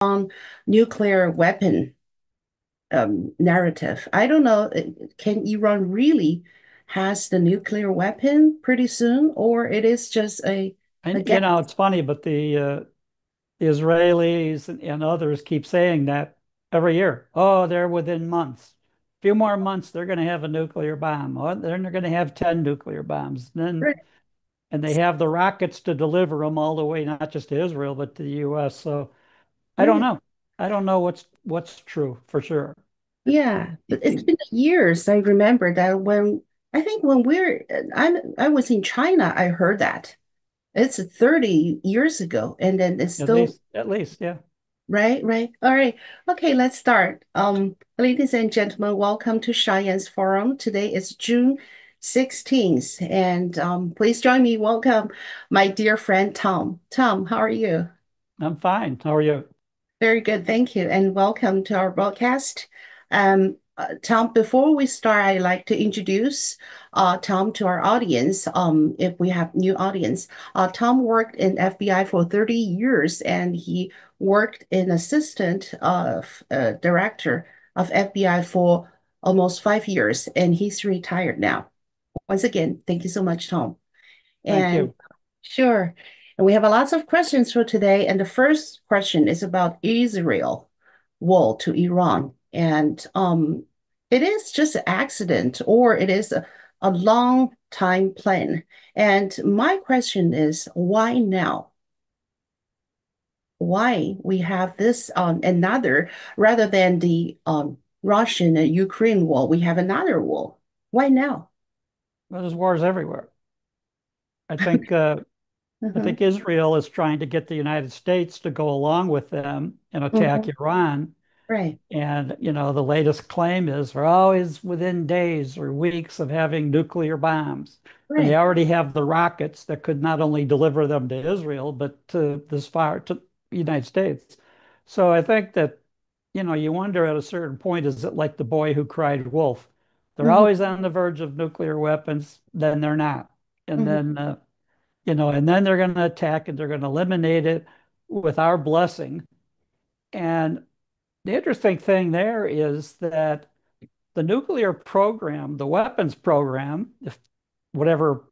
on nuclear weapon narrative. I don't know, can Iran really has the nuclear weapon pretty soon, or it is just a And guess? it's funny, but the Israelis and others keep saying that every year. Oh, they're within months. A few more months, they're going to have a nuclear bomb. Or then they're going to have 10 nuclear bombs. Right. And they have the rockets to deliver them all the way, not just to Israel, but to the U.S. So I don't Right. know. I don't know what's true for sure. Yeah, but it's been years. I remember that when I think when I was in China, I heard that. It's 30 years ago, and then it's still At least, yeah. right, right. All right. Okay, let's start. Ladies and gentlemen, welcome to Cheyenne's Forum. Today is June 16th, and please join me. Welcome my dear friend Tom. Tom, how are you? I'm fine. How are you? Very good, thank you, and welcome to our broadcast. Tom, before we start, I'd like to introduce Tom to our audience, if we have new audience. Tom worked in FBI for 30 years, and he worked in assistant of director of FBI for almost 5 years, and he's retired now. Once again, thank you so much, Tom. Thank And you. sure. And we have a lots of questions for today. And the first question is about Israel wall to Iran. And it is just an accident or it is a long time plan. And my question is, why now? Why we have this another rather than the Russian and Ukraine war, we have another war. Why now? Well, there's wars everywhere. I think uh, I Uh-huh. think Israel is trying to get the United States to go along with them and attack Mhm. Iran. Right, And, the latest claim is we're always within days or weeks of having nuclear bombs. And they right. already have the rockets that could not only deliver them to Israel, but to this far to the United States. So I think that, you wonder at a certain point, is it like the boy who cried wolf? They're Mhm. always on the verge of nuclear weapons, then they're not. And Mhm. then they're going to attack and they're going to eliminate it with our blessing. And the interesting thing there is that the nuclear program, the weapons program, if whatever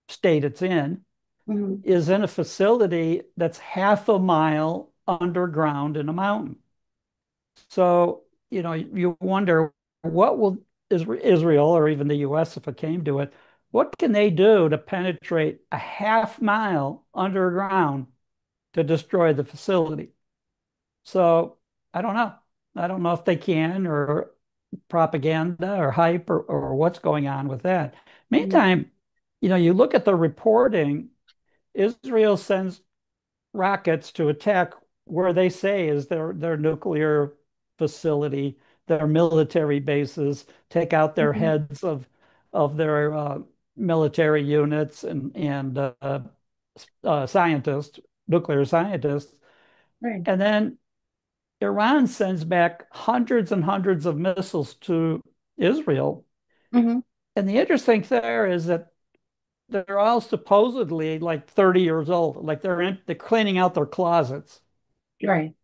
state it's in, Mhm. is in a facility that's half a mile underground in a mountain. So, you wonder what will Israel or even the US, if it came to it, what can they do to penetrate a half mile underground to destroy the facility? So I don't know. I don't know if they can or propaganda or hype or what's going on with that. Mhm. Meantime, you look at the reporting, Israel sends rockets to attack where they say is their nuclear facility, their military bases, take out their Mhm. heads of their military units and scientists, nuclear scientists, Right. and then Iran sends back hundreds and hundreds of missiles to Israel. Mhm. And the interesting thing there is that they're all supposedly like 30 years old, like they're cleaning out their closets Right.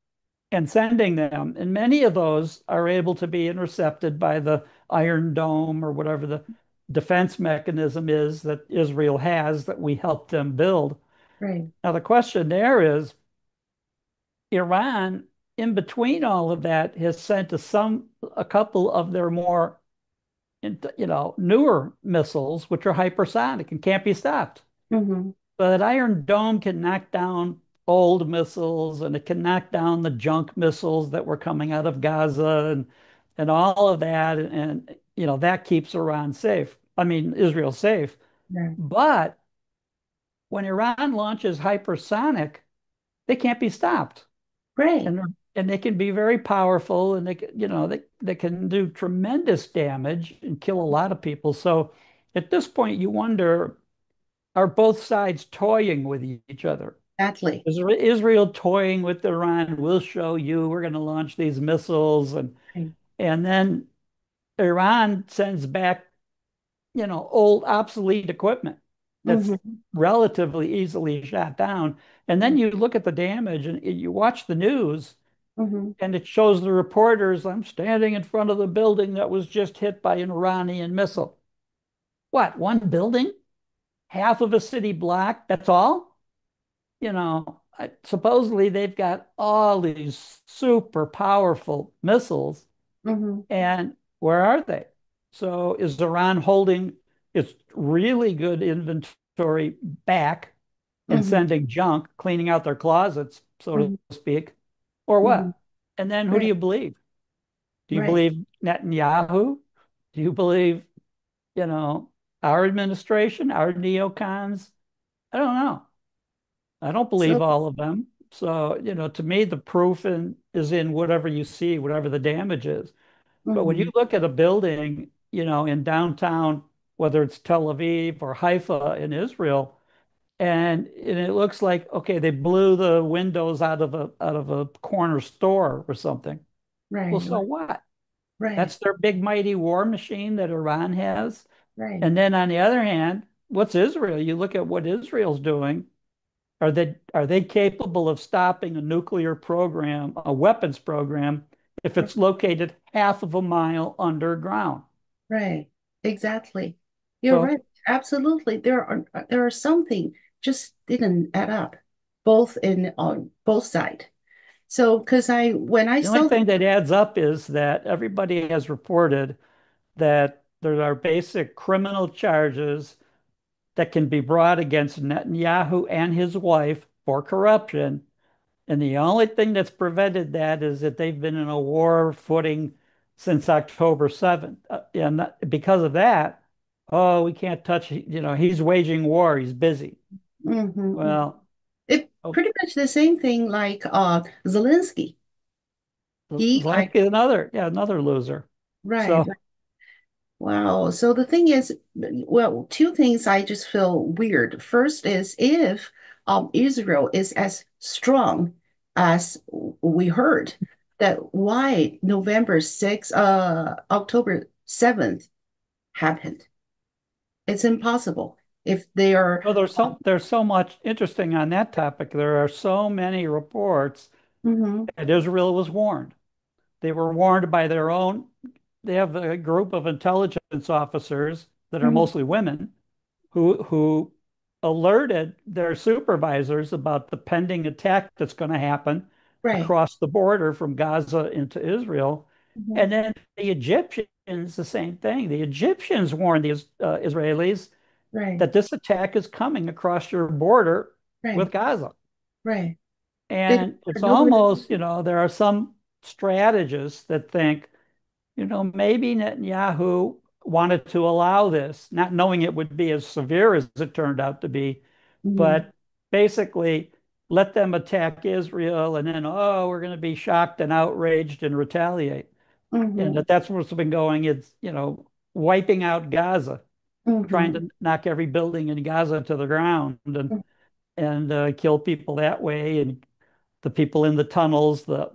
and sending them. And many of those are able to be intercepted by the Iron Dome or whatever the defense mechanism is that Israel has that we helped them build. Right. Now, the question there is Iran, in between all of that, has sent a couple of their more, newer missiles, which are hypersonic and can't be stopped. Mhm. But Iron Dome can knock down old missiles and it can knock down the junk missiles that were coming out of Gaza and all of that. And that keeps Iran safe. I mean, Israel safe. Right. But when Iran launches hypersonic, they can't be stopped. Right. And they can be very powerful and they can do tremendous damage and kill a lot of people. So at this point, you wonder, are both sides toying with each other? Exactly. Is Israel toying with Iran? We'll show you. We're going to launch these missiles, Right. and then Iran sends back, old obsolete equipment that's Mhm. relatively easily shot down. And then you look at the damage and you watch the news. Mm-hmm. And it shows the reporters, I'm standing in front of the building that was just hit by an Iranian missile. What, one building? Half of a city block? That's all? Supposedly they've got all these super powerful missiles, Mm-hmm. and where are they? So is Iran holding its really good inventory back and Mm-hmm. sending junk, cleaning out their closets, so to Mm-hmm. speak, or Mm-hmm. what? And then who do Right. you believe? Do you Right. believe Netanyahu? Do you believe, you know, our administration, our neocons? I don't know. I don't believe So, all of them. So, to me, the is in whatever you see, whatever the damage is. But when you mm-hmm. look at a building, in downtown, whether it's Tel Aviv or Haifa in Israel, and it looks like, okay, they blew the windows out of a corner store or something. Well, Right. so what? Right. That's their big mighty war machine that Iran has. Right. And then on the other hand, what's Israel? You look at what Israel's doing. Are they capable of stopping a nuclear program, a weapons program, if Right. it's located half of a mile underground? Right. Exactly. You're right. So Absolutely. There are something just didn't add up, both in on both sides. So, because I when I the only saw the thing that adds up is that everybody has reported that there are basic criminal charges that can be brought against Netanyahu and his wife for corruption. And the only thing that's prevented that is that they've been in a war footing since October 7th. And because of that, oh, we can't touch, he's waging war, he's busy. mm-hmm. Well, It oh, pretty much the same thing like Zelensky. He like Zelensky, another loser. right. So, Wow. So the thing is, well, two things I just feel weird. First is if Israel is as strong as we heard, that why November 6th, October 7th happened. It's impossible. If they are, well, there's so much interesting on that topic. There are so many reports mhm, that Israel was warned. They were warned by their own, they have a group of intelligence officers that are mhm, mostly women who alerted their supervisors about the pending attack that's going to happen right, across the border from Gaza into Israel. mhm, And then the Egyptians, the same thing. The Egyptians warned the Israelis right, that this attack is coming across your border right, with Gaza. right. Did And it's nobody? almost, there are some strategists that think, maybe Netanyahu wanted to allow this, not knowing it would be as severe as it turned out to be, Mhm, but basically let them attack Israel and then, oh, we're going to be shocked and outraged and retaliate. And mhm, that's what's been going. It's, wiping out Gaza, trying mhm, to knock every building in Gaza to the ground and kill people that way. And the people in the tunnels, the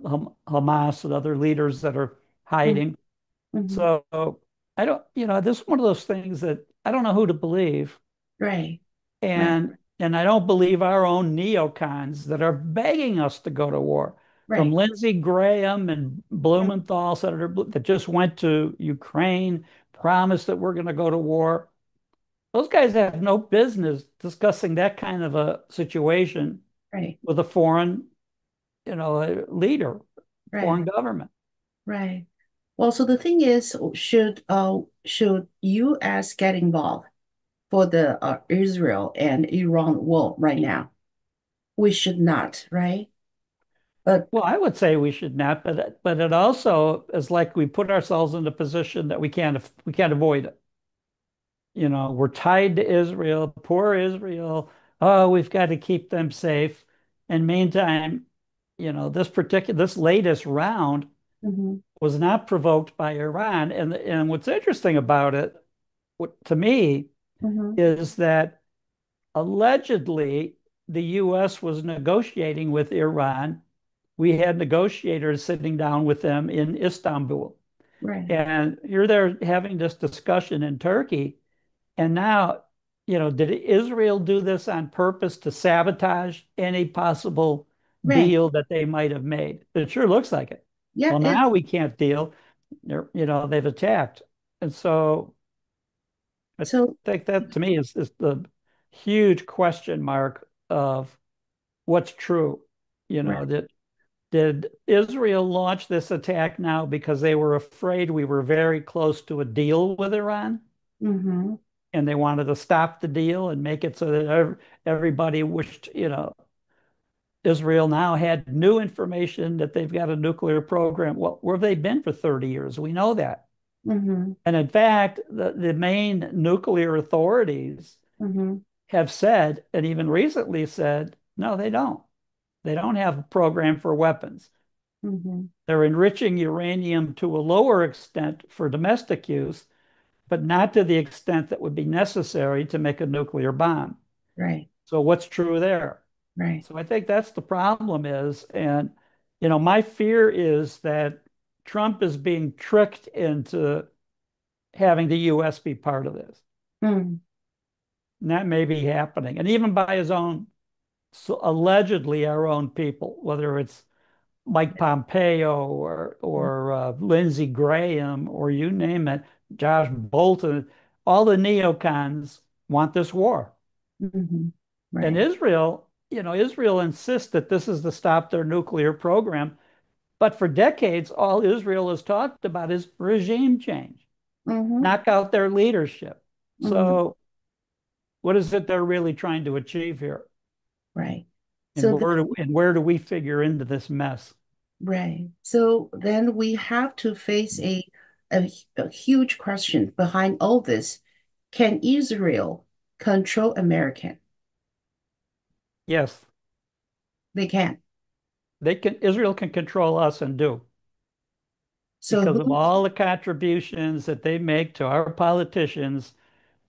Hamas and other leaders that are mhm, hiding. mhm. So I don't, this is one of those things that I don't know who to believe. Right, right, And I don't believe our own neocons that are begging us to go to war. From right. Lindsey Graham and Blumenthal, that just went to Ukraine, promised that we're going to go to war. Those guys have no business discussing that kind of a situation Right, with a foreign, leader, foreign right, government. right. Well, so the thing is, should U.S. get involved for the Israel and Iran war right now? We should not, right? But Well, I would say we should not, but it also is like we put ourselves in a position that we can't avoid it. We're tied to Israel, poor Israel. Oh, we've got to keep them safe. And meantime, this latest round mhm, was not provoked by Iran. And what's interesting about it, to me, mhm, is that allegedly the U.S. was negotiating with Iran. We had negotiators sitting down with them in Istanbul. right, And here they're having this discussion in Turkey. And now, did Israel do this on purpose to sabotage any possible Right. deal that they might have made. It sure looks like it. Yeah, Well, it now we can't deal. They've attacked. And so I so think that to me is the huge question mark of what's true. right. That did Israel launch this attack now because they were afraid we were very close to a deal with Iran Mm-hmm. and they wanted to stop the deal and make it so that everybody wished, Israel now had new information that they've got a nuclear program. Well, where have they been for 30 years? We know that. Mm-hmm. And in fact, the main nuclear authorities Mm-hmm. have said, and even recently said, no, they don't. They don't have a program for weapons. Mm-hmm. They're enriching uranium to a lower extent for domestic use, but not to the extent that would be necessary to make a nuclear bomb. Right. So what's true there? Right. So I think that's the problem is, and my fear is that Trump is being tricked into having the US be part of this. Mm. And that may be happening. And even by his own, so allegedly our own people, whether it's Mike Pompeo or Lindsey Graham or you name it, Josh Bolton, all the neocons want this war. Mm-hmm. And Right. Israel insists that this is to stop their nuclear program. But for decades, all Israel has talked about is regime change, Mm-hmm. knock out their leadership. Mm-hmm. So what is it they're really trying to achieve here? Right. And So where do we figure into this mess? right. So then we have to face a huge question behind all this. Can Israel control America? Yes, They can. Israel can control us and do So because of who? all the contributions that they make to our politicians,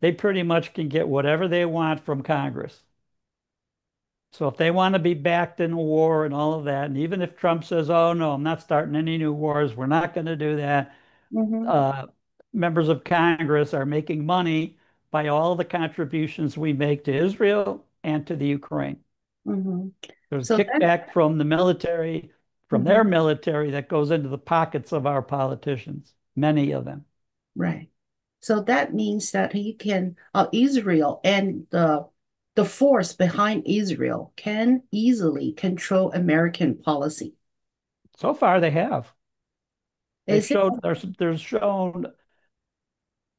they pretty much can get whatever they want from Congress. So if they want to be backed in a war and all of that, and even if Trump says, "Oh no, I'm not starting any new wars. We're not going to do that," Hmm. uh, members of Congress are making money by all the contributions we make to Israel and to the Ukraine. Hmm. There's So that, kickback from the military, from mhm, their military that goes into the pockets of our politicians, many of them. right. So that means that he can, Israel and the force behind Israel can easily control American policy. So far, they have. They've Is it? showed there's shown,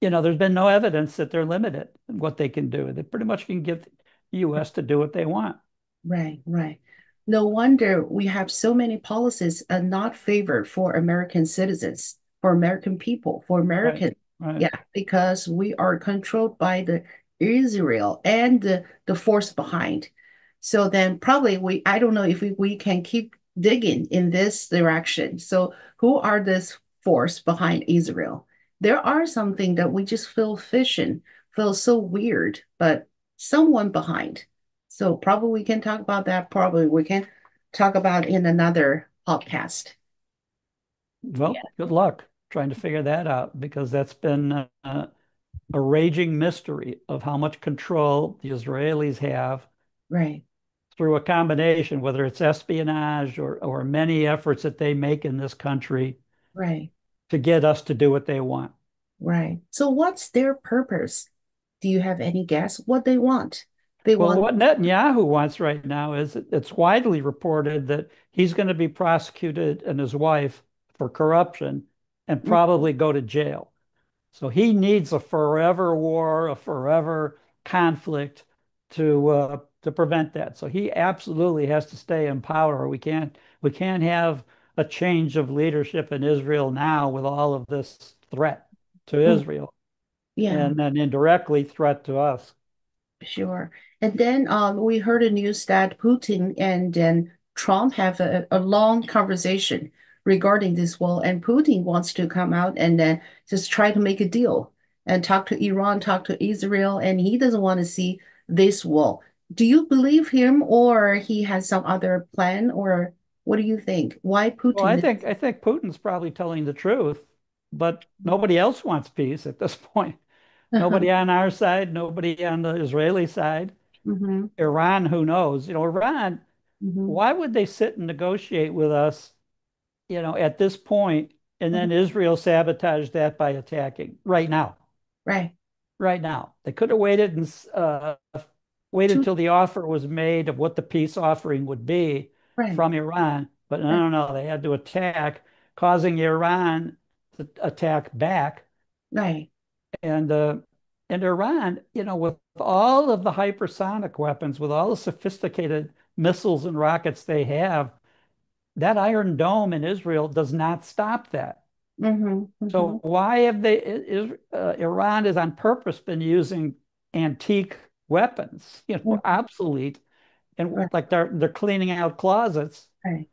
there's been no evidence that they're limited in what they can do. They pretty much can get the U.S. to do what they want. Right, right. No wonder we have so many policies not favored for American citizens, for American people, for Right, American. right. Yeah, because we are controlled by the Israel and the force behind. So then probably I don't know if we can keep digging in this direction. So who are this force behind Israel? There are something that we just feel fission, feel so weird, but someone behind. So probably we can talk about that. Probably we can talk about in another podcast. Yeah, Well, good luck trying to figure that out because that's been a raging mystery of how much control the Israelis have right, through a combination, whether it's espionage or many efforts that they make in this country right, to get us to do what they want. right. So what's their purpose? Do you have any guess what they want? They Well, want, what Netanyahu wants right now is it's widely reported that he's going to be prosecuted and his wife for corruption and probably go to jail. So he needs a forever war, a forever conflict to prevent that. So he absolutely has to stay in power. We can't have a change of leadership in Israel now with all of this threat to mm, Israel yeah. and then indirectly threat to us. Sure. And then we heard a news that Putin and then Trump have a long conversation regarding this wall, and Putin wants to come out and then just try to make a deal and talk to Iran, talk to Israel, and he doesn't want to see this wall. Do you believe him, or he has some other plan, or what do you think? Why Well, I Putin? think I think Putin's probably telling the truth, but nobody else wants peace at this point. Uh-huh. Nobody on our side, nobody on the Israeli side. Hmm. Iran, who knows? Iran, Mm-hmm. Why would they sit and negotiate with us, at this point, and Hmm. then Israel sabotage that by attacking right now? Right. Right now, they could have waited and waited Two. till the offer was made of what the peace offering would be Right. from Iran, but Right. no, no, no, they had to attack, causing Iran to attack back, Right. and uh, and Iran, with all of the hypersonic weapons, with all the sophisticated missiles and rockets they have, that Iron Dome in Israel does not stop that. Mm-hmm. Mm-hmm. So why have Iran has on purpose been using antique weapons, Mm-hmm. obsolete, and Right. like they're cleaning out closets Right.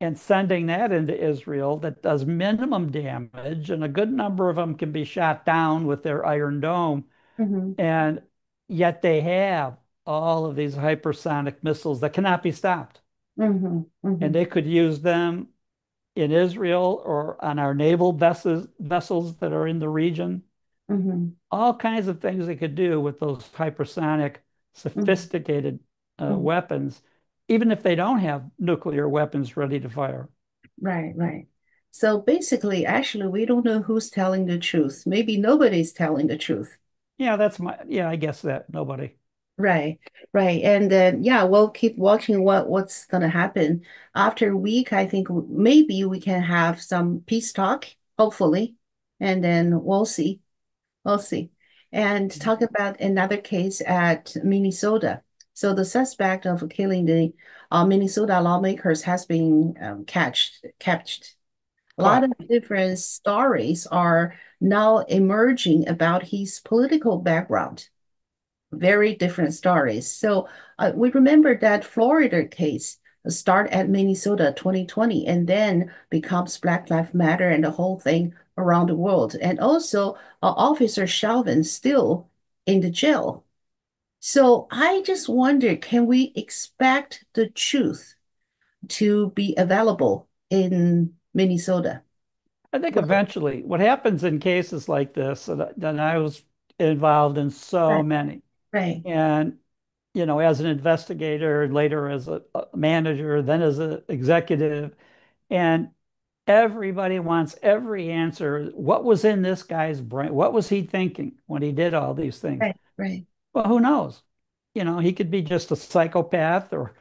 and sending that into Israel that does minimum damage, and a good number of them can be shot down with their Iron Dome, Mm-hmm. and yet they have all of these hypersonic missiles that cannot be stopped, Mm-hmm. and Mm-hmm. they could use them in Israel or on our naval vessels that are in the region. Mm-hmm. All kinds of things they could do with those hypersonic, Mm-hmm. sophisticated Mm-hmm. weapons, even if they don't have nuclear weapons ready to fire. Right. Right. So basically, actually, we don't know who's telling the truth. Maybe nobody's telling the truth. Yeah, I guess that nobody. Right, right. And then yeah, we'll keep watching what's gonna happen. After a week, I think maybe we can have some peace talk, hopefully. And then we'll see. We'll see. And talk about another case at Minnesota. So the suspect of killing the Minnesota lawmakers has been captured. A lot of Caught. different stories are now emerging about his political background, very different stories. So we remember that Florida case start at Minnesota 2020 and then becomes Black Lives Matter and the whole thing around the world. And also Officer Chauvin still in the jail. So I just wonder, can we expect the truth to be available in Minnesota? I think Well, eventually what happens in cases like this, and I was involved in so right, many, right. and as an investigator, later as a manager, then as an executive, and everybody wants every answer. What was in this guy's brain? What was he thinking when he did all these things? Right, right. Well, who knows? He could be just a psychopath or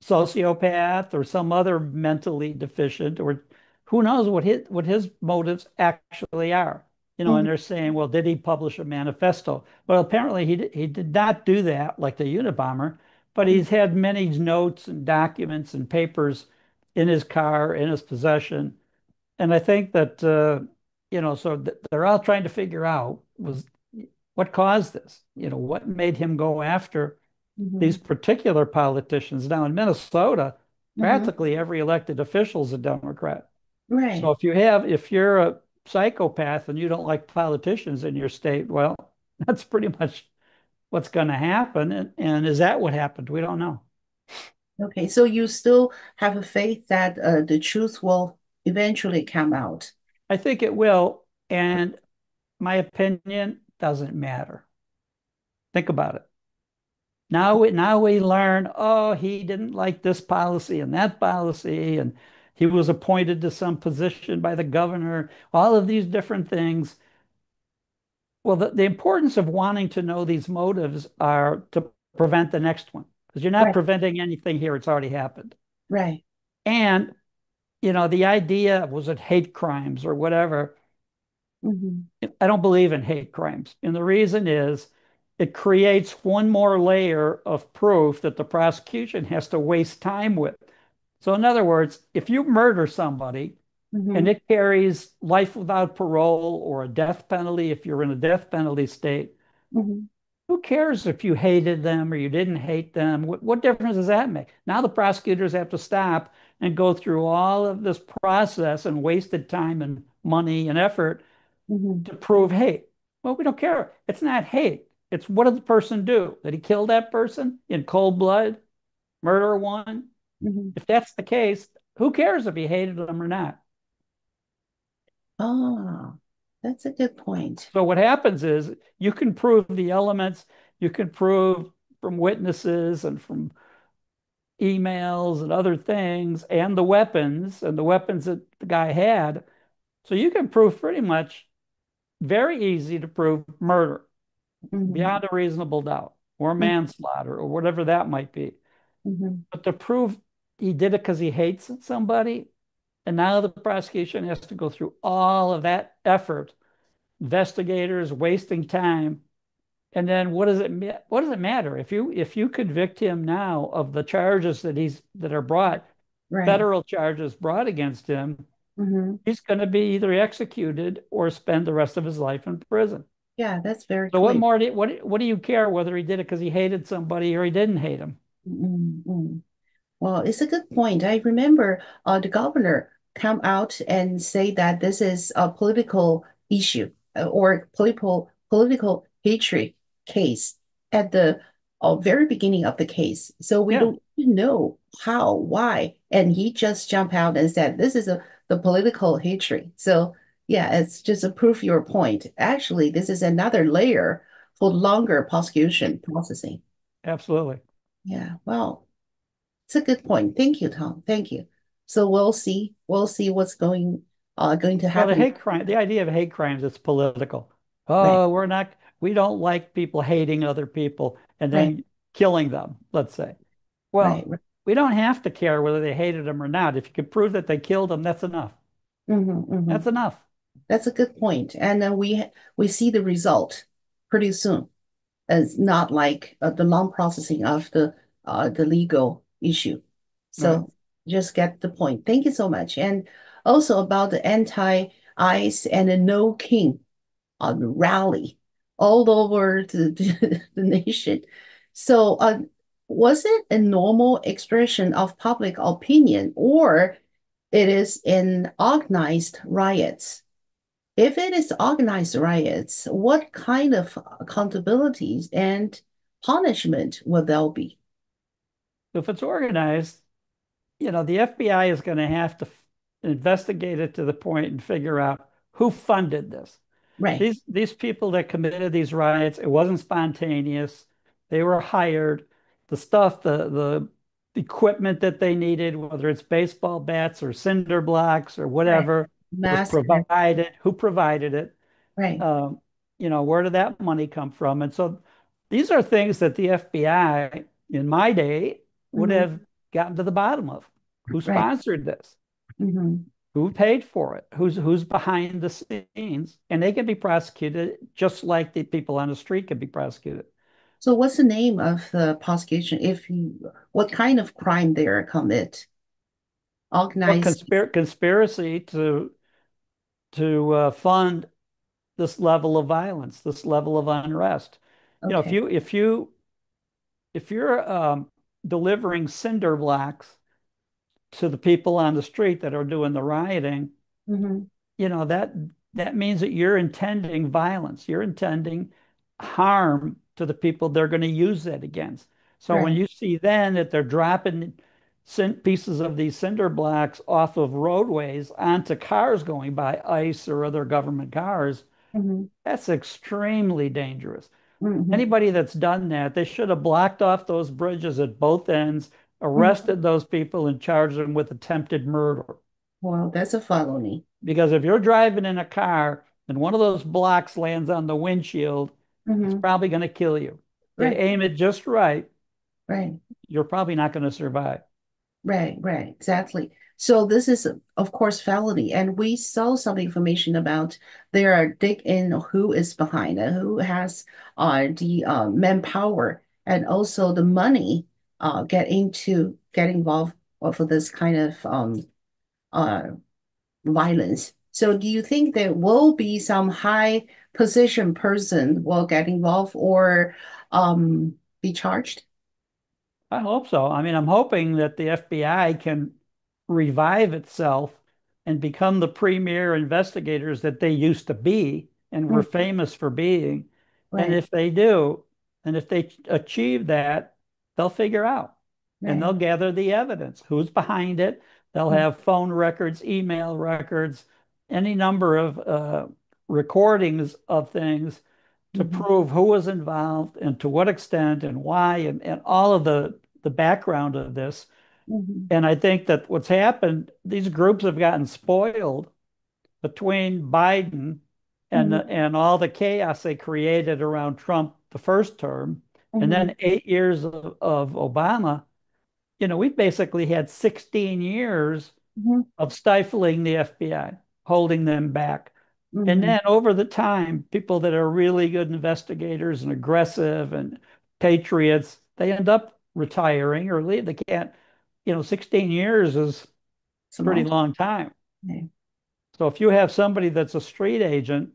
sociopath or some other mentally deficient, or who knows what his motives actually are. And Mhm, they're saying, well, did he publish a manifesto? Well, apparently he did not do that like the Unabomber, but mhm, he's had many notes and documents and papers in his car, in his possession. And I think that so they're all trying to figure out was what caused this. What made him go after these mhm, particular politicians. Now in Minnesota, mhm. practically every elected official is a Democrat. So Right. if you're a psychopath and you don't like politicians in your state, well, that's pretty much what's going to happen. And is that what happened? We don't know. Okay, so you still have a faith that the truth will eventually come out. I think it will, and my opinion doesn't matter. Think about it. Now we learn, oh, he didn't like this policy and that policy, and he was appointed to some position by the governor, all of these different things. Well, the importance of wanting to know these motives are to prevent the next one, because you're not Right, preventing anything here, it's already happened. right. And, the idea was it hate crimes or whatever. Hmm. I don't believe in hate crimes. And the reason is it creates one more layer of proof that the prosecution has to waste time with. So, in other words, if you murder somebody and Hmm. it carries life without parole or a death penalty, if you're in a death penalty state, Hmm. who cares if you hated them or you didn't hate them? What difference does that make? Now the prosecutors have to stop and go through all of this process and wasted time and money and effort Hmm. to prove hate. Well, we don't care. It's not hate. It's what did the person do? Did he kill that person in cold blood? Murder one? Hmm. If that's the case, who cares if he hated them or not? Oh, that's a good point. So what happens is you can prove the elements, you can prove from witnesses and from emails and other things and the weapons that the guy had. So you can prove pretty much very easy to prove murder Hmm. beyond a reasonable doubt or manslaughter or whatever that might be. Hmm. But to prove he did it because he hates somebody, and now the prosecution has to go through all of that effort, investigators wasting time. And then what does it matter if you convict him now of the charges that are brought, Right. federal charges brought against him, Hmm. he's going to be either executed or spend the rest of his life in prison. Yeah, that's very So what clear. more what do you care whether he did it because he hated somebody or he didn't hate him? Mm-hmm. Well, it's a good point. I remember the governor come out and say that this is a political issue or political hatred case at the very beginning of the case. So we Yeah, don't even know how, why, and he just jumped out and said this is the political hatred. So yeah, it's just to prove your point. Actually, this is another layer for longer prosecution processing. absolutely. Yeah, well. It's a good point. Thank you, Tom. Thank you. So we'll see. We'll see what's going to Well, happen. the idea of hate crimes is political. Right, Oh, we don't like people hating other people and right, then killing them, let's say. right, Well, right. we don't have to care whether they hated them or not. If you can prove that they killed them, that's enough. Hmm. That's enough. That's a good point. And we see the result pretty soon. It's not like the long processing of the legal issue. Right. So just get the point. Thank you so much. And also about the anti-ICE and the No King rally all over the nation. So, was it a normal expression of public opinion or it is an organized riots? If it is organized riots, what kind of accountabilities and punishment will there be? If it's organized, the FBI is going to have to investigate it to the point and figure out who funded this. Right, These people that committed these riots, it wasn't spontaneous. They were hired. The stuff, the equipment that they needed, whether it's baseball bats or cinder blocks or right. whatever, was Mass and provided. Who provided it? right. Um, where did that money come from? And so these are things that the FBI in my day would Hmm. have gotten to the bottom of. Who Right. sponsored this? Hmm. Who paid for it? Who's behind the scenes? And they can be prosecuted just like the people on the street can be prosecuted. So what's the name of the prosecution if you what kind of crime they are commit? Well, Organized. conspiracy to fund this level of violence, this level of unrest. You know, Okay. if you're delivering cinder blocks to the people on the street that are doing the rioting, Hmm. you know that that means that you're intending violence. You're intending harm to the people they're going to use that against. So when Right. you see then that they're dropping pieces of these cinder blocks off of roadways onto cars going by, ICE or other government cars, Hmm. that's extremely dangerous. Hmm. Anybody that's done that, they should have blocked off those bridges at both ends, Hmm. arrested those people, and charged them with attempted murder. Well, that's a felony. Because if you're driving in a car and one of those blocks lands on the windshield, it's Hmm. probably going to kill you. They Right. aim it just right, Right. you're probably not going to survive. Right. Right. Exactly. So this is, of course, felony, and we saw some information about there are dig in who is behind it, who has the manpower and also the money get involved for this kind of uh violence. So do you think there will be some high position person will get involved or be charged? I hope so. I mean, I'm hoping that the FBI can revive itself and become the premier investigators that they used to be and were Mm, famous for being. And right, if they do, and if they achieve that, they'll figure out and they'll right. gather the evidence. Who's behind it? They'll Mm, have phone records, email records, any number of recordings of things to mhm, prove who was involved and to what extent and why and all of the the background of this. Hmm. And I think that what's happened, these groups have gotten spoiled between Biden Hmm. and all the chaos they created around Trump the first term, and Hmm. then 8 years of Obama. We've basically had 16 years Hmm. of stifling the FBI, holding them back. And Hmm. then over the time, people that are really good investigators and aggressive and patriots, they end up retiring or leave. They can't, 16 years is a It's a pretty long long time. time. So if you have somebody that's a street agent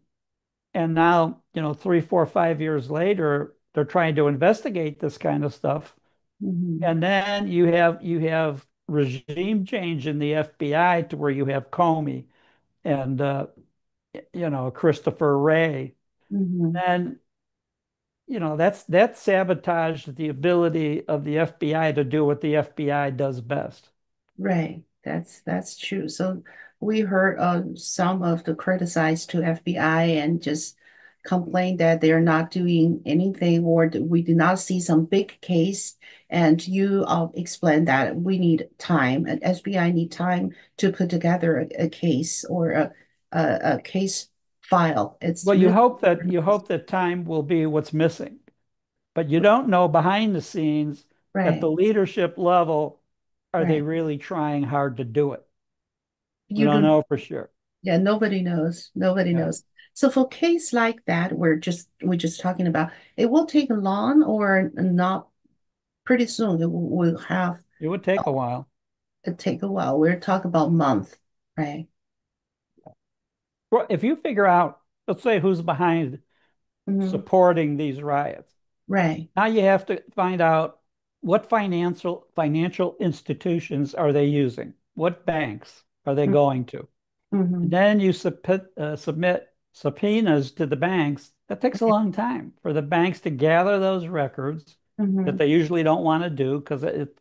and now, 3, 4, 5 years later, they're trying to investigate this kind of stuff, Hmm. and then you have regime change in the FBI to where you have Comey and Christopher Wray, Hmm. then that sabotaged the ability of the FBI to do what the FBI does best. Right. That's true. So we heard some of the criticized to FBI and just complain that they're not doing anything or that we did not see some big case. And you explained that we need time, and FBI need time to put together a case or a case file. It's Well, you really hope that you hope that time will be what's missing, but you don't know behind the scenes at the right, leadership level, are they right. really trying hard to do it? We You don't don't, know for sure. yeah, nobody knows. Nobody Yeah. knows. So for case like that, we're just talking about it will take long or not pretty soon. Will have It would take a while. it take a while. We're talking about month, right? Well, if you figure out, let's say, who's behind Hmm. supporting these riots, Right. now you have to find out what financial institutions are they using? What banks are they going to? And Mm-hmm. then you submit subpoenas to the banks. That takes a long time for the banks to gather those records that Hmm. they usually don't want to do because it,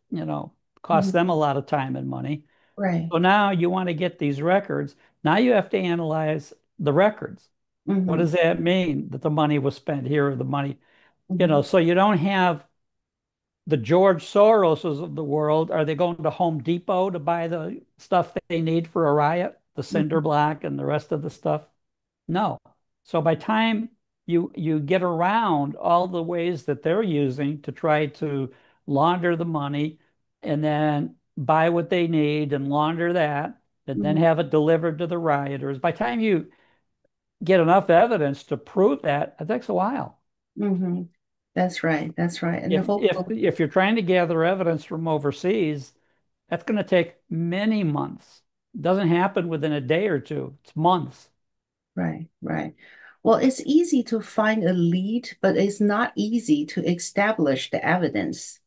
costs Hmm. them a lot of time and money. Right. So now you want to get these records. Now you have to analyze the records. What Hmm. does that mean that the money was spent here or the money, Hmm. so you don't have the George Soroses of the world. Are they going to Home Depot to buy the stuff they need for a riot, the cinder Hmm. block and the rest of the stuff? No. So by time you get around all the ways that they're using to try to launder the money and then buy what they need and launder that and then Hmm. have it delivered to the rioters, by the time you get enough evidence to prove that, it takes a while. Hmm. That's right. That's right. And the If whole, if if you're trying to gather evidence from overseas, that's going to take many months. It doesn't happen within a day or two. It's months. right, right. Well, it's easy to find a lead, but it's not easy to establish the evidence.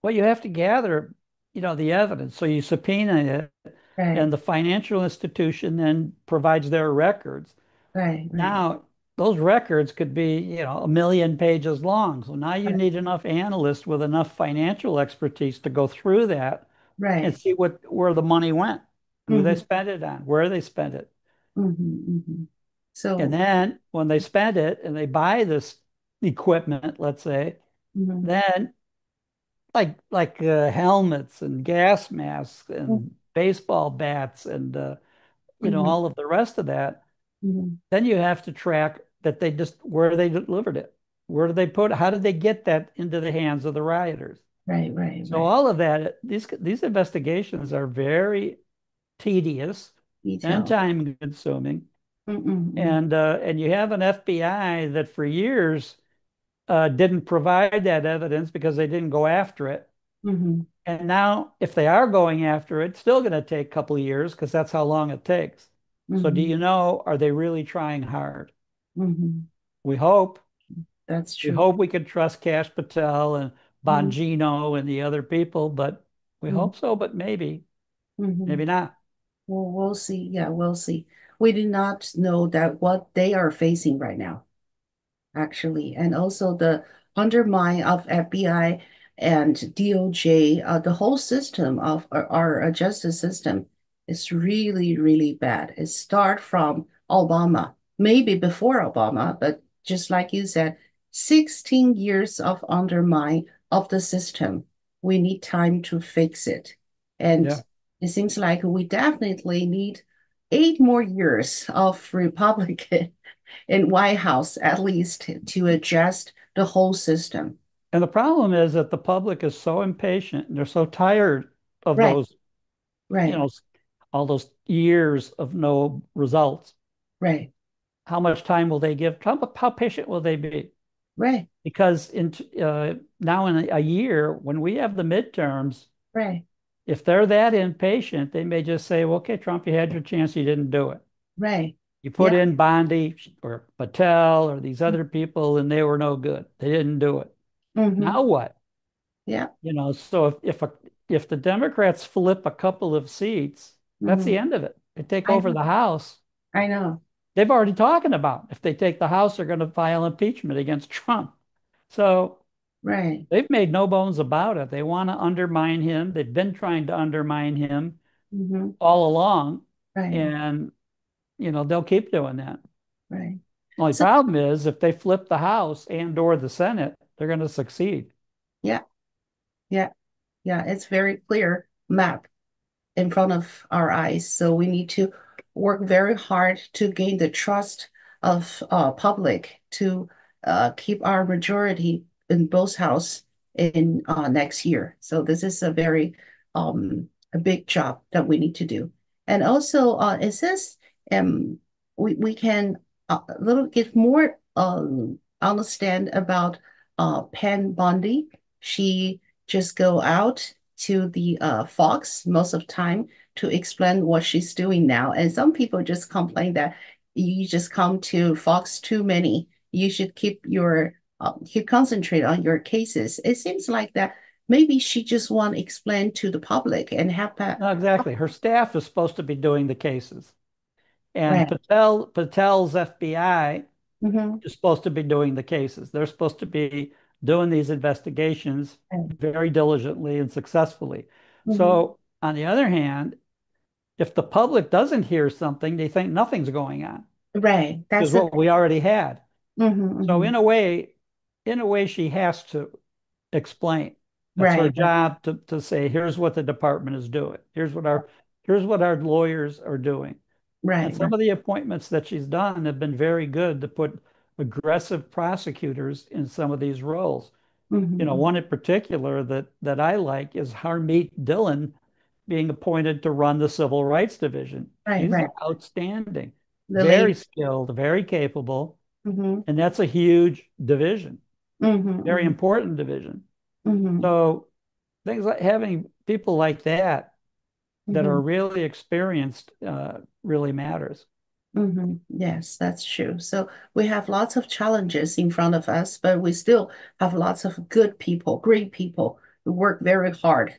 Well, you have to gather, the evidence. So you subpoena it, Right. and the financial institution then provides their records. Right. Right. Now, those records could be, 1 million pages long. So now you need enough analysts with enough financial expertise to go through that and Right. see where the money went, who they Hmm. spent it on, where they spent it. Hmm. Hmm. And So, then when they spend it and they buy this equipment, let's say, mhm, then like helmets and gas masks and baseball bats and mhm, all of the rest of that, mhm. then you have to track that they just where they delivered it. Where did they put it? How did they get that into the hands of the rioters? Right, right, So right. all of that, these investigations are very tedious and Detail. time consuming. Mm-mm, And you have an FBI that for years didn't provide that evidence because they didn't go after it. mm-hmm, And now, if they are going after it, it's still going to take a couple of years because that's how long it takes. So, do mm-hmm, you know, are they really trying hard? mm-hmm. We hope. That's We true. hope we can trust Cash Patel and Mm-hmm, Bongino and the other people, but we mm-hmm, hope so, but mm-hmm. maybe not. Well, we'll see. Yeah, we'll see. We do not know that what they are facing right now, actually, and also the undermine of FBI and DOJ, the whole system of our justice system is really, really bad. It starts from Obama, maybe before Obama, but just like you said, 16 years of undermine of the system. We need time to fix it. And Yeah. it seems like we definitely need 8 more years of Republican in White House at least to adjust the whole system. And the problem is that the public is so impatient and they're so tired of Right, those, you right, know, all those years of no results. right, How much time will they give Trump? How patient will they be? right, Because now in a year, when we have the midterms, right, if they're that impatient, they may just say, well, okay, Trump, you had your chance, you didn't do it. right. You put Yeah. in Bondi or Patel or these other people, and they were no good. They didn't do it. Mm-hmm. Now what? Yeah. So if the Democrats flip a couple of seats, that's Mm-hmm. the end of it. They take I over know. the House. I know. They've already talking about if they take the House, they're going to file impeachment against Trump. So Right. they've made no bones about it. They want to undermine him. They've been trying to undermine him Mm-hmm. all along, Right. and they'll keep doing that. Right. Only So problem is if they flip the House and or the Senate, they're going to succeed. yeah, yeah, yeah. It's very clear map in front of our eyes. So we need to work very hard to gain the trust of public to keep our majority in both house in next year. So this is a big job that we need to do. And also, it says we can a little get more understand about Penn Bundy. She just go out to the Fox most of the time to explain what she's doing now. And some people just complain that you just come to Fox too many. You should keep concentrate on your cases. It seems like that maybe she just want to explain to the public and have that. No, exactly. Her staff is supposed to be doing the cases. And Right. Patel's FBI Mm-hmm. is supposed to be doing the cases. They're supposed to be doing these investigations Right. very diligently and successfully. Mm-hmm. So, on the other hand, if the public doesn't hear something, they think nothing's going on, Right. which is That's it. what we already had. Mm-hmm. So Mm-hmm. in a way, she has to explain. That's her Right. Right. job to say, here's what the department is doing. Here's what our lawyers are doing. And Right. some Right. of the appointments that she's done have been very good to put aggressive prosecutors in some of these roles. Mm-hmm. One in particular that I like is Harmeet Dillon being appointed to run the Civil Rights Division. Right. She's Right. outstanding, The very lady. skilled, very capable, Mm-hmm. and that's a huge division, Mm-hmm. very Mm-hmm. important division. Mm-hmm. So things like having people like that Mm-hmm. are really experienced really matters. Mm-hmm. Yes, that's true. So we have lots of challenges in front of us, but we still have lots of good people, great people who work very hard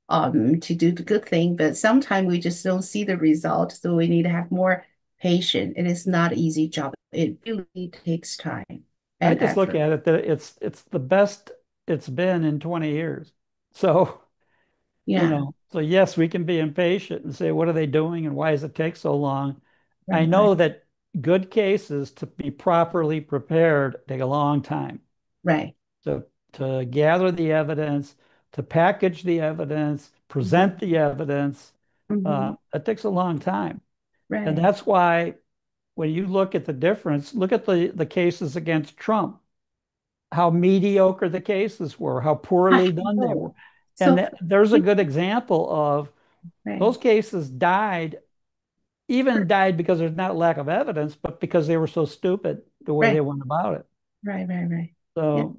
to do the good thing. But sometimes we just don't see the result. So we need to have more patience. It is not an easy job. It really takes time I and just look effort. at it that it's the best it's been in 20 years. So, Yeah, so yes, we can be impatient and say, what are they doing and why does it take so long? I right, right, know that good cases to be properly prepared take a long time. right. To gather the evidence, to package the evidence, Mm-hmm. present the evidence, Mm-hmm. that takes a long time. And Right. that's why when you look at the difference, look at the cases against Trump, how mediocre the cases were, how I poorly done they know. were. And So, there's a good example of right, those cases even died because there's not lack of evidence, but because they were so stupid the way they right, went about it. right, right, right. Yeah. So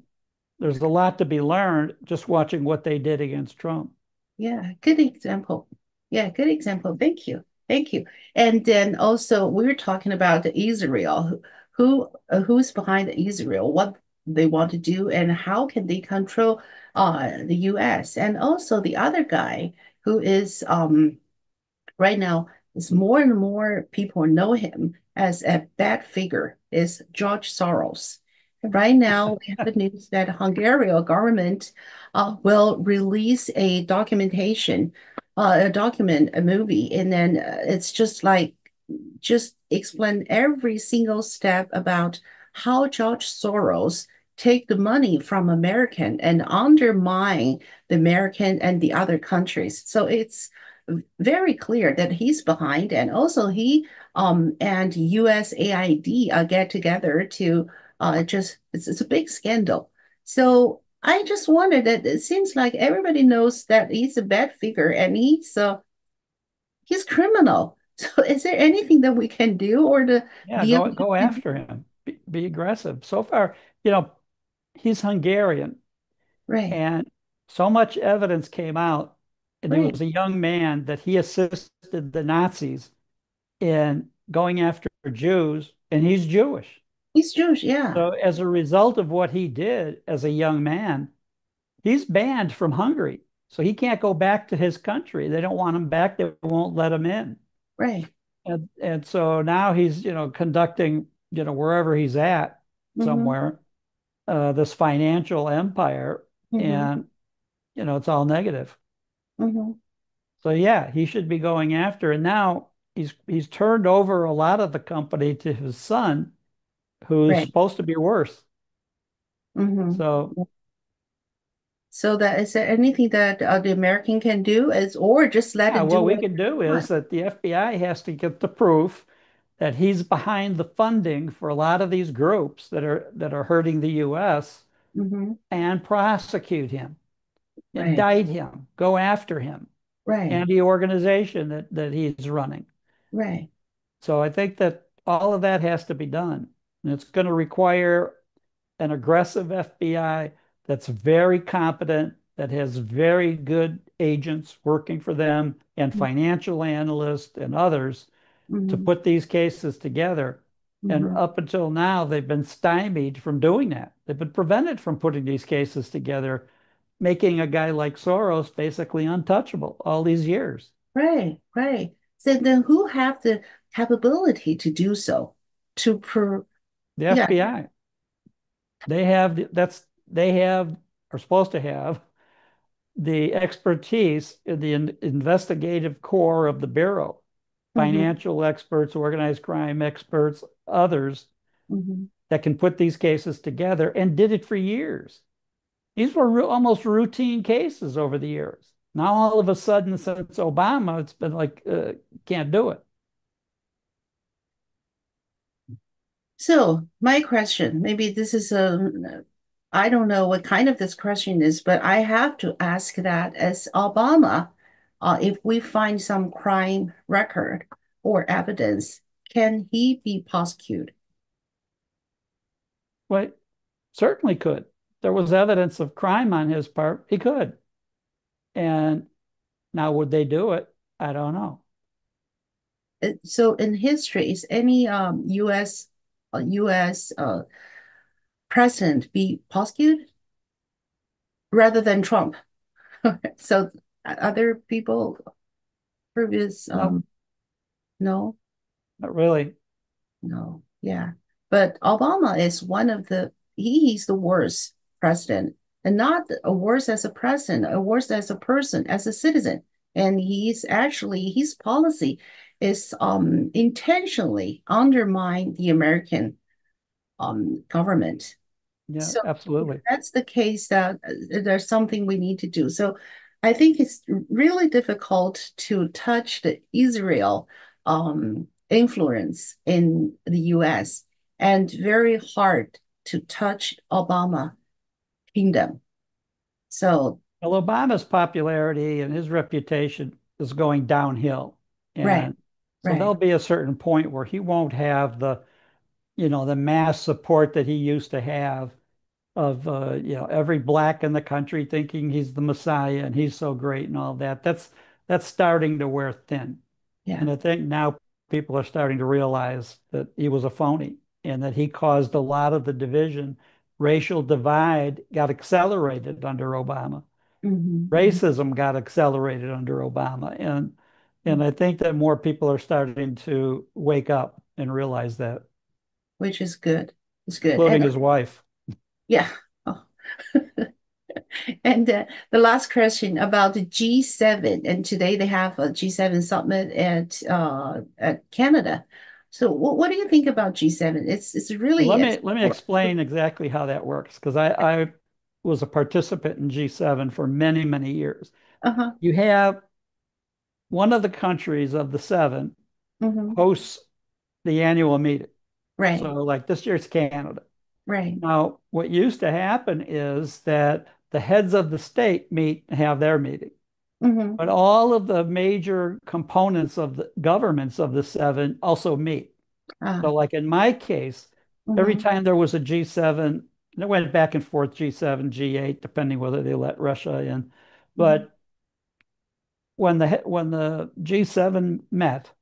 there's a lot to be learned just watching what they did against Trump. Yeah, good example. Yeah, good example. Thank you. Thank you. And then also we were talking about Israel. Who's behind Israel, what they want to do, and how can they control the US? And also the other guy who is right now is more and more people know him as a bad figure is George Soros. Right now, we have the news that Hungarian government will release a documentation, a movie, and then it's just like just explain every single step about how George Soros take the money from American and undermine the American and the other countries. So it's very clear that he's behind, and also he and USAID get together to just it's a big scandal. So I just wondered that it seems like everybody knows that he's a bad figure and he's criminal. So is there anything that we can do or the Yeah, DOJ go can do? after him. Be aggressive. So far, you know, he's Hungarian, Right, and so much evidence came out, and he right. was a young man that he assisted the Nazis in going after Jews, and he's Jewish. He's Jewish, yeah. So as a result of what he did as a young man, he's banned from Hungary. So he can't go back to his country. They don't want him back. They won't let him in. Right. And so now he's, conducting, wherever he's at Mm-hmm. somewhere, this financial empire, Mm-hmm. and it's all negative. Mm-hmm. So yeah, he should be going after. And now he's turned over a lot of the company to his son, who's Right. supposed to be worse. Mm-hmm. So So that is there anything that the American can do is or just let yeah, him do what we whatever can do he is wants? that the FBI has to get the proof that he's behind the funding for a lot of these groups that are hurting the US, Mm-hmm. and prosecute him, Right. indict him, go after him Right. and the organization that he's running. Right. So I think that all of that has to be done. And it's going to require an aggressive FBI that's very competent, that has very good agents working for them, and financial analysts and others to Mm-hmm. put these cases together. And Mm-hmm. up until now, they've been stymied from doing that. They've been prevented from putting these cases together, making a guy like Soros basically untouchable all these years. Right. Right. So then who have the capability to do so? To per The Yeah. FBI, they have are supposed to have the expertise in the investigative core of the Bureau, Mm-hmm. financial experts, organized crime experts, others Mm-hmm. that can put these cases together, and did it for years. These were almost routine cases over the years. Now, all of a sudden, since Obama, it's been like, can't do it. So my question, maybe this is I don't know what kind of this question is, but I have to ask that as Obama, if we find some crime record or evidence, can he be prosecuted? Well, certainly could. There was evidence of crime on his part. He could. And now, would they do it? I don't know. So in history, is any U.S. President be prosecuted rather than Trump? So other people, previous, No, no. not really. No, yeah. But Obama is one of he's the worst president, and not a worse as a president, a worse as a person, as a citizen. And his policy is intentionally undermine the American government. Yeah, So if absolutely. that's the case, that there's something we need to do. So I think it's really difficult to touch the Israel influence in the US and very hard to touch Obama kingdom. So Well, Obama's popularity and his reputation is going downhill. right, And so right, there'll be a certain point where he won't have the mass support that he used to have of, every black in the country thinking he's the Messiah and he's so great and all that. That's starting to wear thin. yeah. And I think now people are starting to realize that he was a phony and that he caused a lot of the division. Racial divide got accelerated under Obama. Hmm. Racism got accelerated under Obama. And I think that more people are starting to wake up and realize that, Which is good. It's good. including And his wife. yeah. Oh. And the last question about the G7, and today they have a G7 summit at Canada. So what do you think about G7? It's Well, really let me explain exactly how that works because I was a participant in G7 for many, many years. uh-huh. You have one of the countries of the seven Hmm. hosts the annual meeting. So, Right, like this year's Canada. right. Now, what used to happen is that the heads of the state meet and have their meeting, Hmm. but all of the major components of the governments of the seven also meet. Ah, So, like in my case, every hmm. time there was a G7, and it went back and forth G7, G8, depending whether they let Russia in. Hmm. But when the G7 met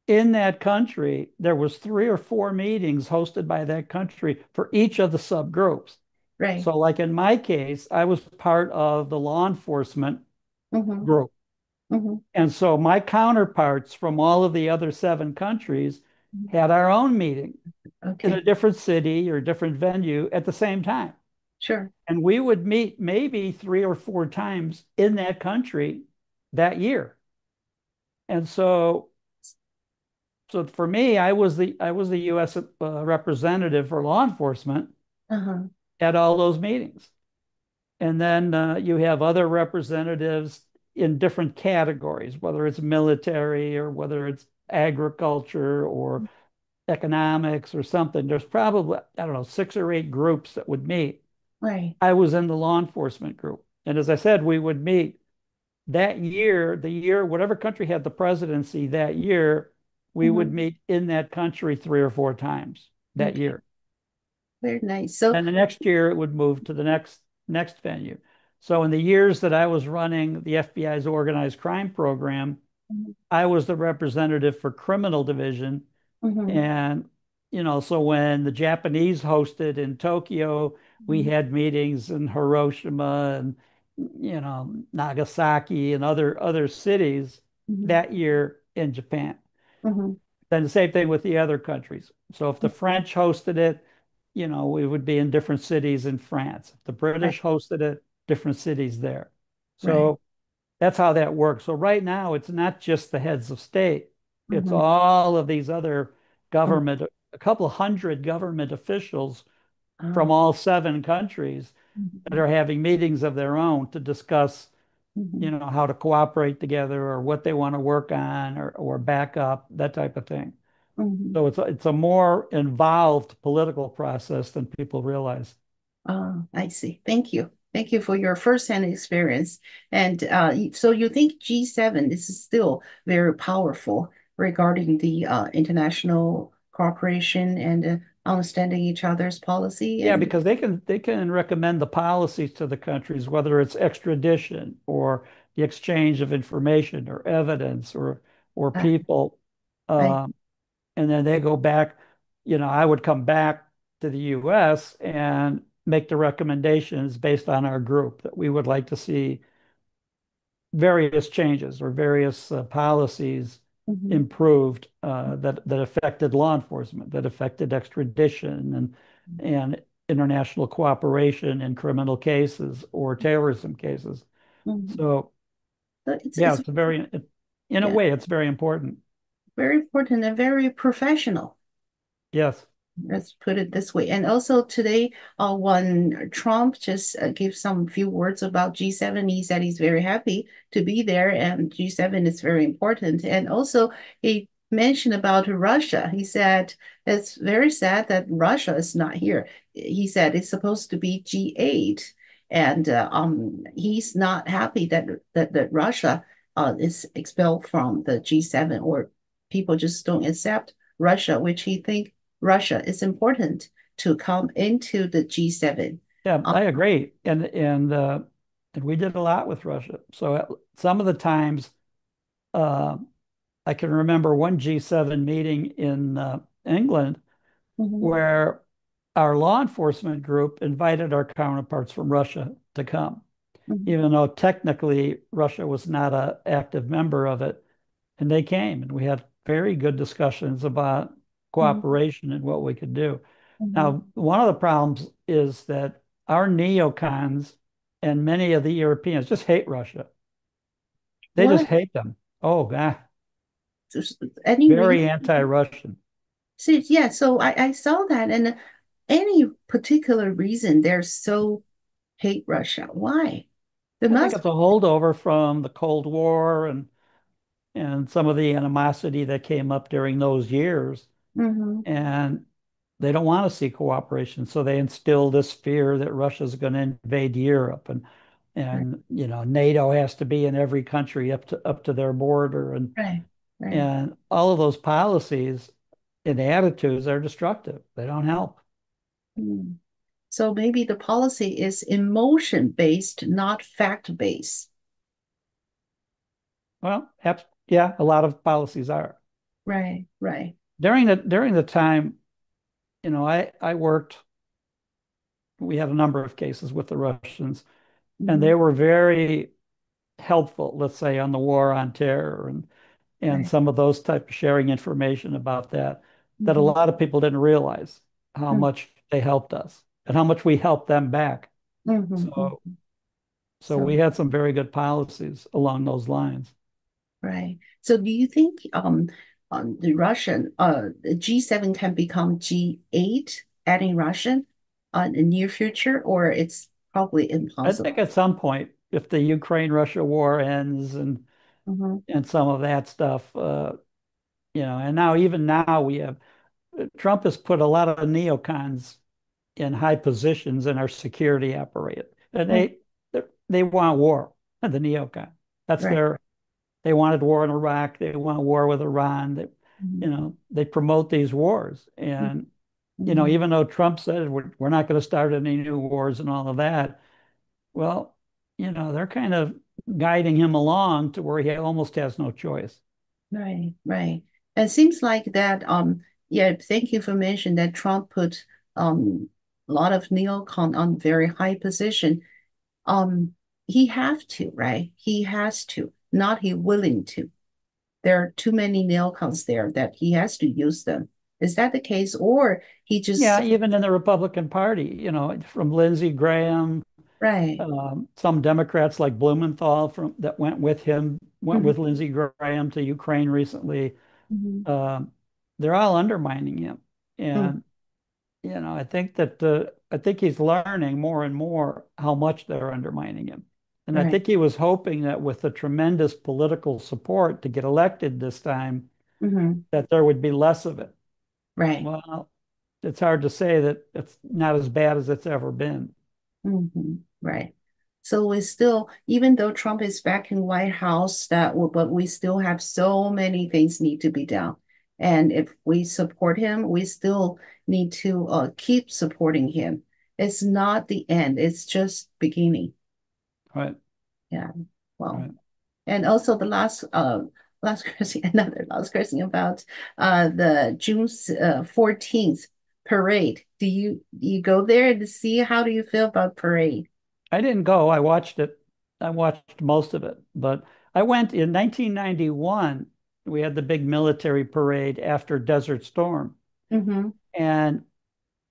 in that country, there was 3 or 4 meetings hosted by that country for each of the subgroups. Right. So, like in my case, I was part of the law enforcement Hmm. group. Hmm. And so my counterparts from all of the other 7 countries had our own meeting in a Okay, different city or different venue at the same time. sure. And we would meet maybe 3 or 4 times in that country that year. And so for me, I was the U.S. Representative for law enforcement Uh-huh. at all those meetings. And then you have other representatives in different categories, whether it's military or whether it's agriculture or economics or something. There's probably, I don't know, 6 or 8 groups that would meet. Right. I was in the law enforcement group. And as I said, we would meet that year, the year, whatever country had the presidency that year, we would Hmm. meet in that country 3 or 4 times that Okay, year. very nice. So, And the next year it would move to the next venue. So in the years that I was running the FBI's organized crime program, I was the representative for criminal division. hmm. And, so when the Japanese hosted in Tokyo, we had meetings in Hiroshima and, Nagasaki and other cities Hmm. that year in Japan. Hmm. Then the same thing with the other countries. So if the French hosted it, we would be in different cities in France. If the Right, British hosted it, different cities there. right. So that's how that works. So right now, it's not just the heads of state, it's Hmm. all of these other Oh, government, a couple of hundred government officials from oh. all 7 countries that Hmm. are having meetings of their own to discuss, Hmm. how to cooperate together or what they want to work on or back up, that type of thing. Hmm. So it's a more involved political process than people realize. Oh, I see. Thank you. Thank you for your firsthand experience. And so you think G7 is still very powerful regarding the international cooperation and understanding each other's policy Yeah, and because they can recommend the policies to the countries, whether it's extradition or the exchange of information or evidence or uh, people. I. Um, and then they go back, I would come back to the US and make the recommendations based on our group that we would like to see various changes or various policies Mhm. improved that affected law enforcement, that affected extradition and international cooperation in criminal cases or terrorism cases. Mhm. So So yeah, it's in a yeah, way, it's very important. very important and very professional. Yes. Let's put it this way. And also today, when Trump just gave some few words about G7, he said he's very happy to be there, and G7 is very important. And also, he mentioned about Russia. He said it's very sad that Russia is not here. He said it's supposed to be G8, and he's not happy that Russia is expelled from the G7, or people just don't accept Russia, which he think Russia is important to come into the G7. Yeah, Uh, I agree. And we did a lot with Russia. So some of the times uh, I can remember one G7 meeting in England mhm, where our law enforcement group invited our counterparts from Russia to come, mhm, even though technically Russia was not an active member of it. And they came, and we had very good discussions about mhm, cooperation and what we could do. mhm. Now, one of the problems is that our neocons and many of the Europeans just hate Russia. They just What? hate them. Oh, God. Any reason? Very anti-Russian. See, yeah, so I saw that, and any particular reason they're so hate Russia? Why? There I think must. it's a holdover from the Cold War and some of the animosity that came up during those years. Hmm. And they don't want to see cooperation. So they instill this fear that Russia's going to invade Europe Right, and NATO has to be in every country up to their border right, right. and all of those policies and attitudes are destructive. They don't help. Mm. So maybe the policy is emotion based, not fact based. Well, yeah, a lot of policies are. Right, right. During the time, I worked, we had a number of cases with the Russians, and Hmm. they were very helpful, let's say, on the war on terror and Right. some of those type of sharing information about that a Hmm. lot of people didn't realize how much they helped us and how much we helped them back. Hmm. So so So, we had some very good policies along those lines. right. So do you think the Russian the G7 can become G8 adding Russian in the near future, or it's probably I think impossible? at some point, if the Ukraine-Russia war ends Hmm. and some of that stuff, and now even now we have Trump has put a lot of neocons in high positions in our security apparatus. And they want war, the neocon. That's Right. they wanted war in Iraq, they want war with Iran. They promote these wars. And, Hmm. even though Trump said we're not going to start any new wars and all of that, well, they're kind of guiding him along to where he almost has no choice. Right, right. It seems like that, yeah, thank you for mentioning that Trump put a lot of neocon on very high position. Um, he have to, right? He has to, not he willing to. There are too many neocons there that he has to use them. Is that the case? Or he Yeah, just, even in the Republican Party, from Lindsey Graham, right. some Democrats like Blumenthal from that went Hmm. with Lindsey Graham to Ukraine recently. Hmm. Um, they're all undermining him, Hmm. and I think he's learning more and more how much they're undermining him, and I Right. think he was hoping that with the tremendous political support to get elected this time, Hmm. that there would be less of it. Right. Well, it's hard to say that it's not as bad as it's ever been. Hmm. Right. So we still, even though Trump is back in White House, but we still have so many things need to be done. And if we support him, we still need to keep supporting him. It's not the end, it's just beginning. Right, Yeah. Well, right. and also the last question, another last question about the June 14th parade. Do you go there to see? How do you feel about parade? I didn't go. I watched it. I watched most of it, but I went in 1991. We had the big military parade after Desert Storm, Mm-hmm. and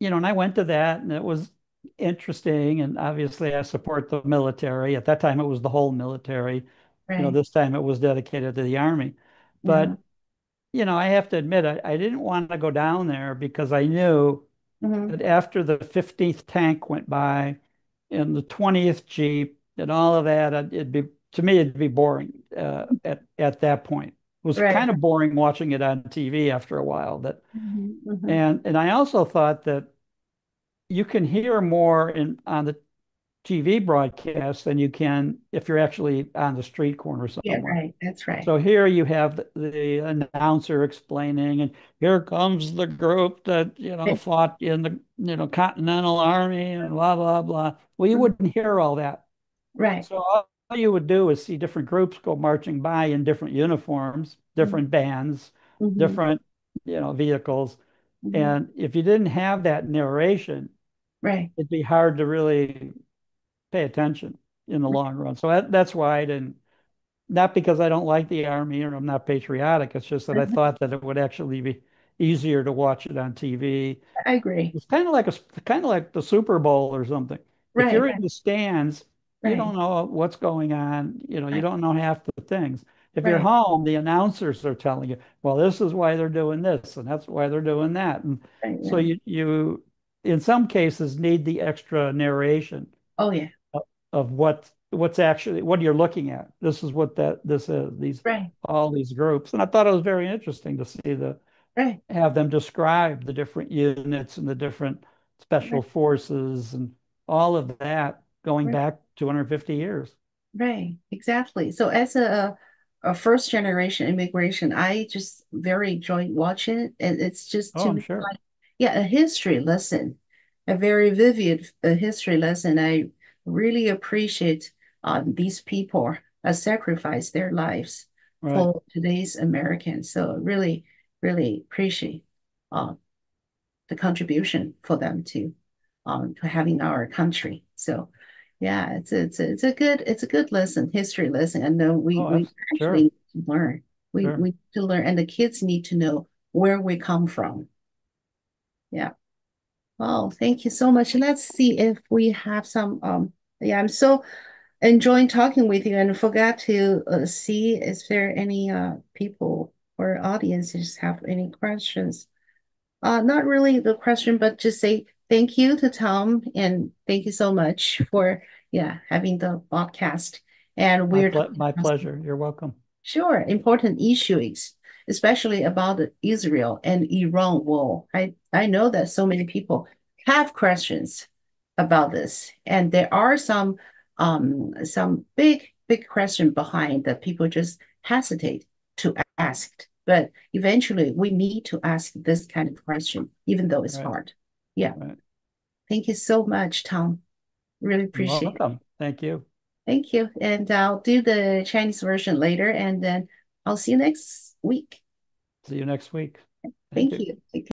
and I went to that, and it was interesting. And obviously, I support the military. At that time, it was the whole military. Right. This time it was dedicated to the Army. Yeah. But I have to admit, I didn't want to go down there because I knew Mm-hmm. that after the 15th tank went by and the 20th Jeep and all of that, to me, it'd be boring at that point. It was Right. kind of boring watching it on TV after a while. Mm-hmm. Mm-hmm. And I also thought that you can hear more on the TV broadcast than you can if you're actually on the street corner Yeah, somewhere. right. That's right. So here you have the announcer explaining, and here comes the group that, Right. fought in the, Continental Army and blah, blah, blah. Well, you Mhm. wouldn't hear all that. Right. So all you would do is see different groups go marching by in different uniforms, Mm-hmm. different bands, Mm-hmm. different, vehicles. Mm-hmm. And if you didn't have that narration, Right. it'd be hard to really pay attention in the long run. So that's why I didn't, not because I don't like the Army or I'm not patriotic. It's just that I Mhm. thought that it would actually be easier to watch it on TV. I agree. It's kind of like the Super Bowl or something. If Right. you're in Right. the stands, you Right. don't know what's going on. You Right. don't know half the things. If you're right, home, the announcers are telling you, well, this is why they're doing this, and that's why they're doing that. And right, so right. you in some cases need the extra narration Oh yeah, of what's actually what you're looking at. This is what this is, these right, all these groups. And I thought it was very interesting to see right, have them describe the different units and the different special right, forces and all of that going right. back 250 years. Right, exactly. So as a first generation immigration, I just very enjoy watching it. And it's just Oh, to I'm me sure. like, yeah, a history lesson, a very vivid history lesson. I really appreciate these people sacrifice their lives Right. for today's Americans. So really, really appreciate uh, the contribution for them to having our country. So yeah, it's a good lesson, history lesson. And then Oh, we actually sure, need to learn. sure. We need to learn, and the kids need to know where we come from. Yeah. Oh, thank you so much. Let's see if we have some yeah, I'm so enjoying talking with you and forgot to see is there any people or audiences have any questions. Not really the question, but just say thank you to Tom and thank you so much for yeah having the podcast. And we're talking My about some, pleasure. You're welcome. sure, important issues, especially about the Israel and Iran war. I know that so many people have questions about this, and there are some big question behind that people just hesitate to ask. But eventually, we need to ask this kind of question, even though it's Right, hard. Yeah. right. Thank you so much, Tom. Really You're appreciate it. welcome. Thank you. Thank you. And I'll do the Chinese version later, and then I'll see you next week. See you next week. Thank Thank you. you. Take